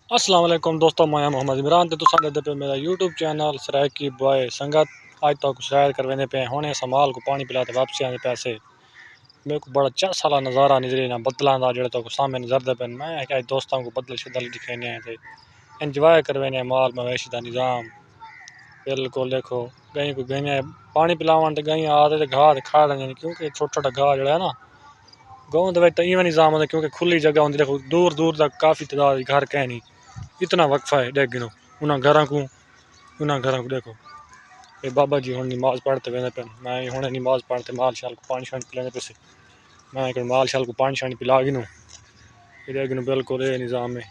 अस्सलाम वालेकुम दोस्तों, मैं मोहम्मद इमरान। तो तुसां दे पे मेरा यूट्यूब चैनल सराकी बॉय संगत अज तक सैर करवाने पे होने समाल को पानी पिलाते वापसी आने पैसे मेरे को बड़ा अच्छा साला नज़ारा नजरे ना बदलों का जो तो सामने नजरते पे मैं क्या दोस्तों को बदल शदल दिखाने थे इंजॉय करवाने माल मवेशी का निज़ाम बिल्कुल देखो गई को गई पानी पिलावन तो गई आते घाह खा लेंगे क्योंकि छोटा छोटा घाह जो है ना गाँव तो इवें निज़ाम होता क्योंकि खुली जगह होती देखो दूर दूर तक काफ़ी तादाद घर कह नहीं इतना वक्फा है देख गिनो उन्होंने घर को देखो ये बाबा जी हूँ नमाज पढ़ते वे पे मैं हूँ नमाज पढ़ते माल शाल को पानी शानी पिलाने पे मैं एक माल शाल को पानी शानी पिला गिनूँ ये देख गिनो बिल्कुल ये निज़ाम है।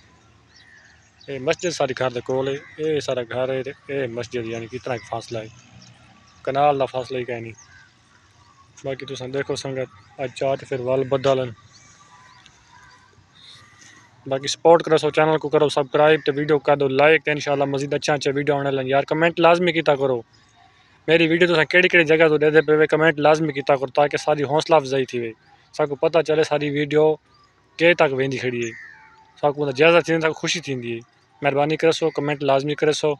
ये मस्जिद सारी घर के कोल है ये सारा घर है ये मस्जिद यानी कि इतना फासला है कनाल का फासला ही कह नहीं बाकी तुम देखो संगत अज चाट फिर वल बदलन बाकी सपोर्ट करो सो चैनल को करो सब्सक्राइब तो वीडियो कर दो लाइक तो इंशाल्लाह मजीद अच्छा वीडियो आने लगे यार कमेंट लाजमी किया करो मेरी वीडियो तुम केड़ी जगह तो दे पे कमेंट लाजमी किया करो ताकि सारी हौसला अफजाई थी वे सबको पता चले सारी वीडियो के तक वेंदी खड़ी है सबको ज्यादा थी खुशी थी मेहरबानी करे सो कमेंट लाजमी करे सो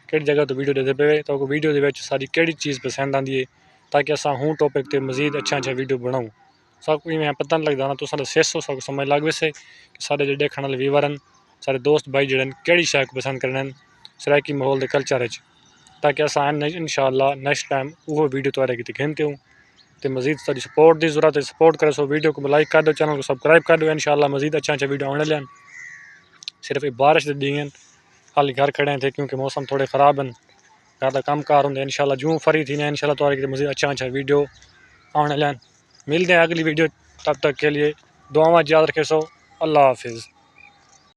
केड़ी जगह तो वीडियो दे पे तो वीडियो सारी केड़ी चीज़ पसंद आती है ताकि अस हूँ टॉपिक पर मजीद अच्छा वीडियो बनाऊँ सबको इवें पता नहीं लगता ना तुम सेसो सब समझ लग वैसे कि सारे जो देखने वाले व्यूवर हैं सारे दोस्त भाई जड़े केड़ी शै को पसंद करने सराकी माहौल के कल्चर ताकि अस इंशाल्लाह नेक्स्ट टाइम वो वीडियो तुआरे की दिखाते हूँ तो मजीद सारी सपोर्ट की जरूरत है सपोर्ट करे सो वीडियो को लाइक कर दो चैनल को सब्सक्राइब कर दो इंशाल्लाह मजीद अच्छा वीडियो आने लगे सिर्फ बारिश के दिन हाल घर खड़े थे क्योंकि मौसम थोड़े ख़राब हैं घर का कम कार होंगे इंशाल्लाह जूँ फरी थी इंशाल्लाह तुआरे की मजीद अच्छा वीडियो आने लगे मिलते हैं अगली वीडियो तब तक के लिए दुआवां याद रखे सो अल्लाह हाफिज़।